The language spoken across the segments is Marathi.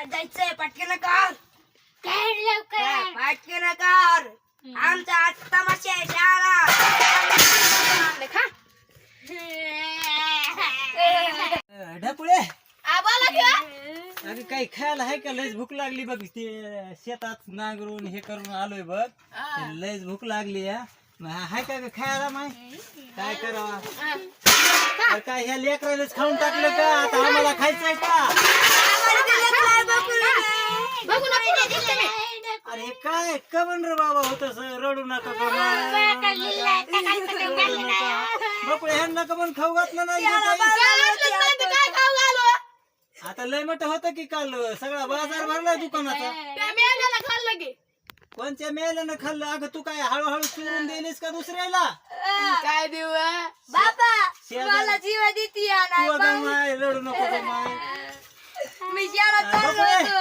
जायचंय पटकन कर. काय लवकर पटकन कर. आमचा आज तमाशा आहे शाळा. ढकुळे बोला की अरे काही खायला आहे का? लयच भूक लागली बघ. ते शेतात नांगरून हे करून आलोय बघ. लयच भूक लागली. हाय का खायला? माय काय करावा? काय ह्या लेकरालाच खाऊन टाकलं का? आता आम्हाला खायचंय का? अरे काय कमन रे बाबा होत रडू नका बकुळे ह्यांना कमन खाऊ घातलं नाही. आता लय मोठं होतं की काल सगळा बाजार भरला दुकानाचा. कोणत्या मेल्यानं खाल्लं? अगं तू काय हळूहळू चुरून दिलीस का दुसऱ्याला? काय देऊ बाबा मला जीवा देती माय रडू नको माय. मी शाळा चाललो होतो.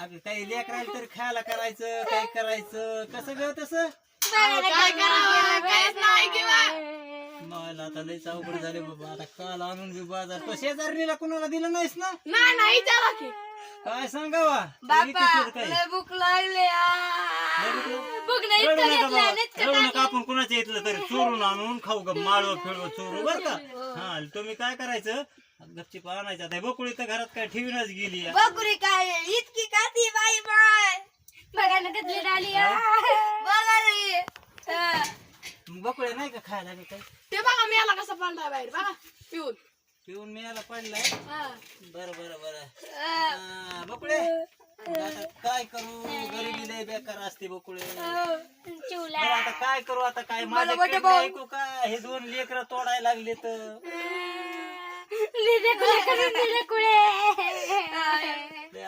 अगं काही लेकरायला तरी खायला करायचं. काय करायचं? कसं ग तसं? काय करावं काहीच नाही किंवा मला आता लयच अवघड झाले बाबा. आता काल आणून बी बाजार तो शेजारणीला कुणाला दिलं नाहीस ना? नाही त्याला की काय सांगावा? बाबा लय भूक लागली. भूक नाही रडू नका बाबा, रडू नका. आपण कुणाच्या इथलं तरी चोरून आणून खाऊ ग. माळव फिळव चोरू बर का. हा तुम्ही काय करायचं? गपचीप आणायचं. आता बकुळी तर घरात काय ठेवीनच गेली. बकुरी काय इतकी खाती बाई बाय. बघा ना कधी आली बघा रे. बकुळे नाही का खायला काही? ते बघा मेला कसा पांढरा बाहेर बघा पिऊन पिऊन मिळायला पडलाय. बरं बरं बरं. बकुळे आता काय करू? गरिबी लय बेकार असते बकुळे. बरं आता काय करू? आता काय माझ्या ऐकू का? हे दोन लेकरं तोडायला लागले तर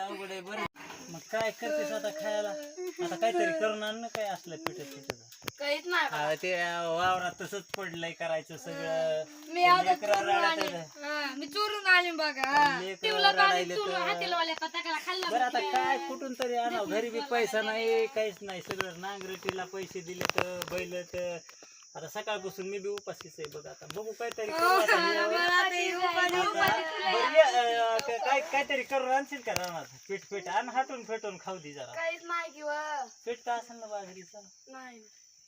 अवघड आहे. बरं मग काय करतेस आता खायला? आता काहीतरी करून आण ना. काय असलं पिठत पिठत काहीच नाही ते वावरात तसंच पडलंय करायचं सगळं. मी आता लेकरं रडायचं. मी चोरून आले बघा. लेकरं रडायले तर. बरं आता काय कुठून तरी आणावं. घरी बी पैसा नाही काहीच नाही. सगळं नांगरटीला पैसे दिले तर बैल तर. आता सकाळपासून मी बी उपाशीच आहे बघ. आता बघू काहीतरी करू. काय काहीतरी करून आणशील का रानात? पीठ पीठ आण हाटून फेटून खाऊ दे जरा. काहीच नाही किंवा पीठ का असेल ना बाजरीचं? नाही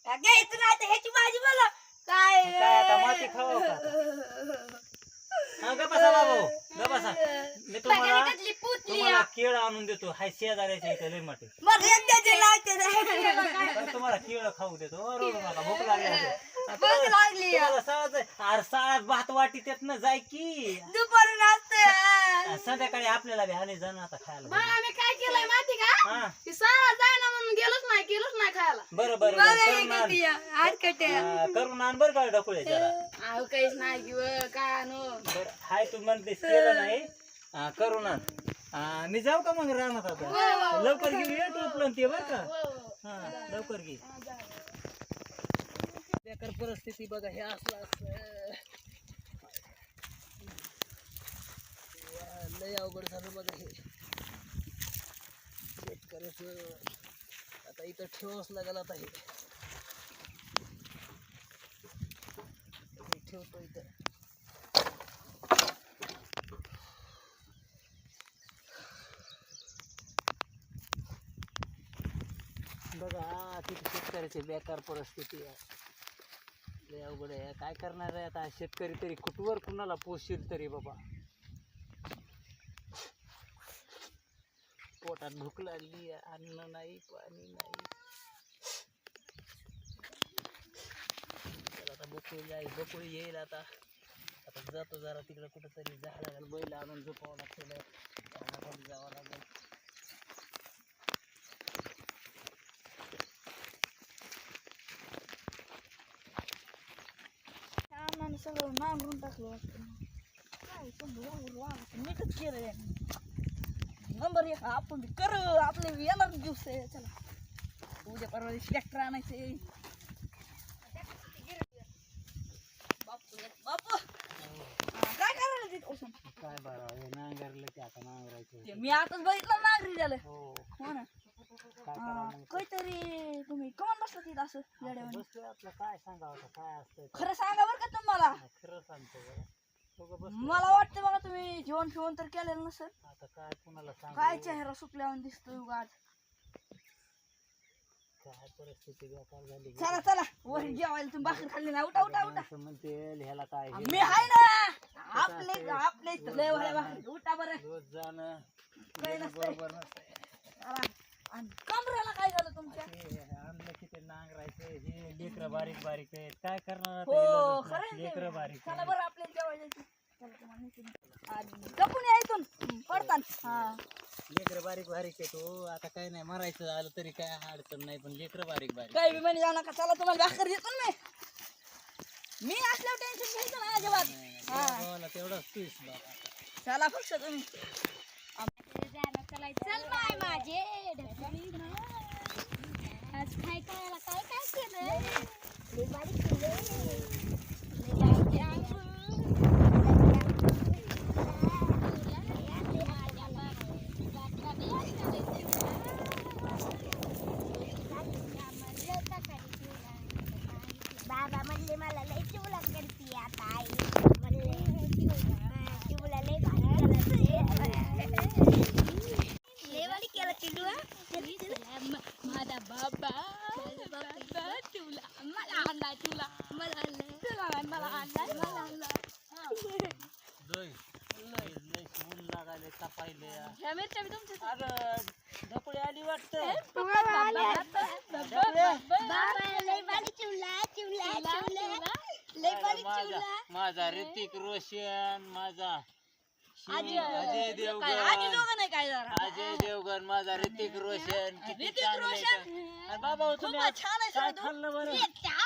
घ्यायचं नाही तर ह्याची भाजी बोला. काय काय आता माती खावा का? हा गपासा बाबू गपासा. मी तुम्हाला केळ आणून देतो. हाय शेजाऱ्याच्या इथे लय मोठे. मग एकट्याचे लागते. तुम्हाला केळ खाऊ देतो. रडू नका. भूक लागली. भूक लागली. अरे साळात भात वाटी त्यात न जाय की. दुपारून असते. संध्याकाळी आपल्याला बी हानी जाणं आता खायला. मग आम्ही काय केलंय माहिती का? ती साळा जायना म्हणून गेलोच नाही खायला. बरं बरं करून आण बरं का ढकुळे जरा. अहो काहीच नाही किंवा काय आणू. बरं हाय तू म्हणतेस केलं नाही. करून आण. मी जाऊ का मग रानात आता? लवकर घेऊन ये टोपलं ते बरं का. हा लवकर घे. बेकार परिस्थिती बघा. हे असलं असं लय अवघड झालं बघा. हे शेतकऱ्याचं आता इथं ठेवावंच लागेल. आता हे ठेवतो इथं. बघा तिथे शेतकऱ्याची बेकार परिस्थिती आहे. लय अवघड आहे. काय करणार आहे आता? शेतकरी तरी कुठवर कुणाला पोषील तरी बाबा. पोटात भूक लागली. अन्न नाही पाणी नाही. आता बकुळी येईल. आता जातो जरा तिकडे कुठंतरी जायला लागेल. बैल आणून झोपावं लागतं. जावं लागेल. सगळं नांगरून टाकलं वाटतं. काय नीटच केलं. नंबर एक आपण करू. आपले येणार दिवस आहे. चला उद्या परवा दिवशी ट्रॅक्टर आणायचे. बापू काय करायला तिथं? काय बरं हे नांगरलं की आता नांगरायचं. मी आताच बघितलं नांगरी झालं. हो ना. काय काहीतरी तुम्ही कमान बसला तिथं असं येड्यावानी? बसलोय. आपलं काय सांगावं आता काय असतं? खरं सांगा बरं का तुम्हाला. खरं सांगतो बरं. मला वाटतं बघा तुम्ही जेवण फिवण तर केलेलं नसेल. आता काय कुणाला सांग काय चेहरा सुकल्यावर दिसतोय उगाच. काय परिस्थिती बेकार झाली चला चला वर जेवायला तुम्ही भाकर खाल्ली ना. उठा उठा उठा. माणसं म्हणते ह्याला काय हे मी आहे ना. आपले लय वाल्या भाकरी. उठा बरं. रोज जाणं काही नसतंय. बरोबर नसतंय. चला. आणि कमरेला काय झालं तुमच्या? हे आणलं की ते नांगरायचं हे लेकरं बारीक बारीक आहेत काय करणार आता हो इलाजच खरं नाही. आहे लेकरं ते. बारीक चला आहेत. बरं आपल्याला जेवायला. चला तुम्हाला नेते. आणि जपून या इथून पडतान. हा लेकरं बारीक बारीक आहेत हो आता काय नाही मरायचं आलं तरी काय अडचण नाही पण लेकरं बारीक बारीक काही बी म्हणे जाऊ नका. चला तुम्हाला भाकर देतो ना मी असल्यावर टेन्शन घ्यायचं ना अजिबात. मला तेवढंच पीस बाबा चला फक्त तुम्ही. चल बाय माझे आज काय करायला काय काय केलं बाबा म्हणले मला लय चिवला करते आता आई म्हणले चिवला लय भारी केला चिडवा माझा बाबा तुला मला आणला तुला मला आणला दोय लय लय ऊन लागायले तपायले ह्या मिरच्या बी तुमच्या अगं ढोकळी आली वाटतं बाबा लय भारी चिवला लय भारी चिवला माझा ऋतिक रोशन माझा आजी अजय देवगण आजी दोघं नाही काय जरा. अजय देवगण माझा ऋतिक रोशन किती ऋतिक चांगले रोशन. आणि बाबा हो, तुम्ही आज छान आहे काय सर. खाल्लं बरं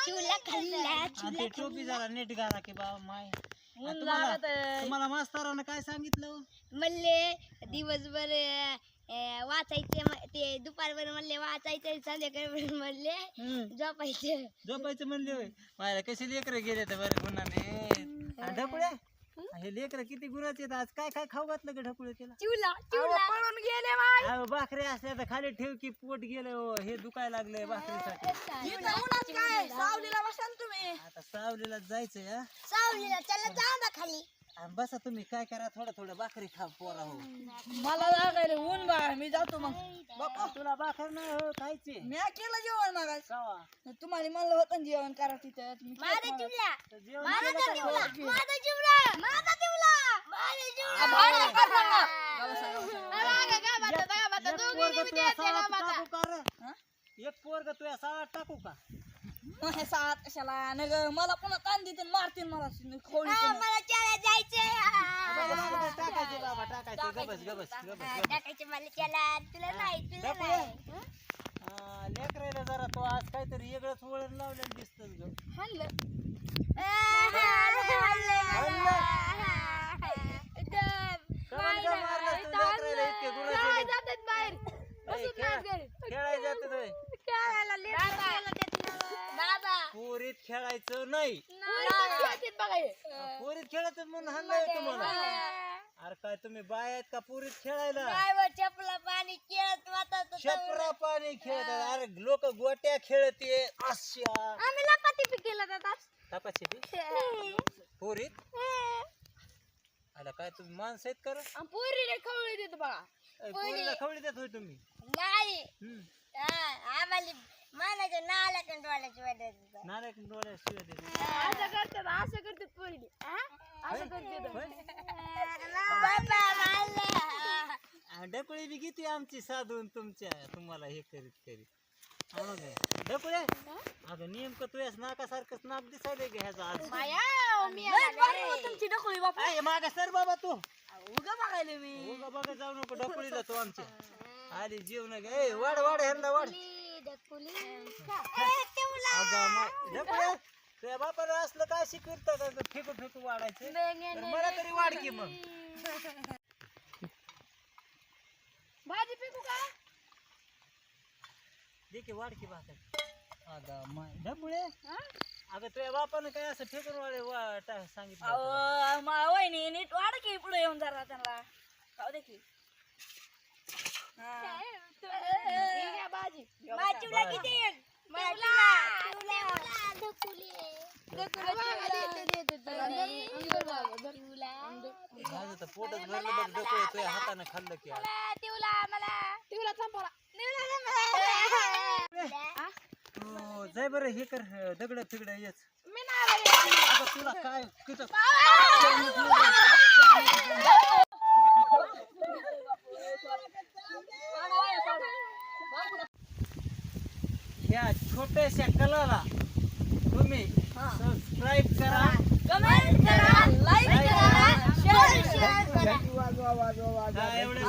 चिवला खाल्ला आणि ते टोपी जरा नीट घाला की बाबा माय ऊन लागत आहे. तुम्हाला मास्तरानं काय सांगितलं म्हणले दिवसभर वाचायचे ते दुपारभर म्हणले वाचायचं संध्याकाळी म्हणले झोपायचं झोपायचं म्हणले होय माझ्या कशी लेकरं गेले तर बरं गुन्हाने ढकुळ्या हे लेकरं किती गुणाचे आहेत आज काय काय खाऊ घातलं का ढकुळे तिला चिवला पळून गेले अहो, भाकरी असल्या तर खाली ठेव की पोट गेलं हो. हे दुखायला लागलंय भाकरीसाठी इथं उन्हात काय सावलीला बसाल तुम्ही. आता सावलीला जायचंय हा सावलीला चला जाऊ ना खाली आणि बसा तुम्ही काय करा थोडं थोडं भाकरी खा पोरा हो मला लागायला ऊन बा. मी जातो मग. बापा तुला भाकर नाही हो खायची मी केलं जेवण मागास. कावा तुम्हाला म्हणलं होतं ना जेवण करा तिथं. मी केलं माझा मला. चिवला तर जेवण माझा केलं का चिवला नाही? माझा चिवला माझा चिवला माझा चिवला भांडण करता का? गावासा, गावासा. एक पोरग तुझ्या साळात टाकू का हे सात कशाला नग मला पुन्हा ताण देते मारतील मला खोडी मला चला जायचंय टाकायचे बाबा टाकायचे गबस गबस गबस टाकायचे मला चला तुला नाही लेकरायला जरा तो आज काहीतरी वेगळंच वळण लावलेलं दिसत खेळायला बाबा पोरीत खेळायचं नाही पोरीत खेळायचं म्हणून हाणलंय तुम्हाला अरे काय तुम्ही बाय आहेत का पोरीत खेळायला काय चपला पाणी खेळत वाटत छपरा पाणी खेळतात अरे लोक गोट्या खेळते अशा आम्ही लपाती केलं जातात तापाची पोरीत आला काय तुम्ही माणसं आहेत कर पोरीला खवळी देत बघा पोरीला खवळी देत होय तुम्ही नाही हम्म. आम्हाला मानाच्या नाला कंटवाल्याची वाटत नारायण डोळ्या शिव्या देत असं करतात पोरीली असं करतात बाबा मला ढकुळी बी किती आमची साधून तुम्हाला हे करीत करीत ढकुळे अगं नेमकं तुझ्याच नाकासारखंच नाक दिसायला गे ह्याचा आज तुमची ढकळी बापा. आहे मागे सर बाबा तू उगा बघायले मी. उगा बघा जाऊ नको ढकुळी जातो आमच्या आली जीवन गे वाढ वाढ ह्यांना वाढ ढकुळे तुझ्या बापाला असलं काय शिकवत का फेकू फेकू वाढायचं तर मला तरी वाढ की मग भाजी पिकू का दे की वाढ की भाकर अगं माय ढकुळे अगं तुझ्या बापानं काय असं फेकून वाढे सांगितलं अहो वहिनी नीट वाढ की पुढे येऊन जरा त्यांना खाऊ दे की. भाजी चिवला किती माझं तर पोटच भरलं बघ डोकं येतोय हाताने खाल्लं की आज. टिवला थांबवला हो, जाय बरं हे कर दगड फिगड येच मी नाही बाई. आता तुला काय किती ह्या छोट्याशा कलाला तुम्ही सबस्क्राईब करा कमेंट करा, लाईक करा, शेअर करा. हा, एवढं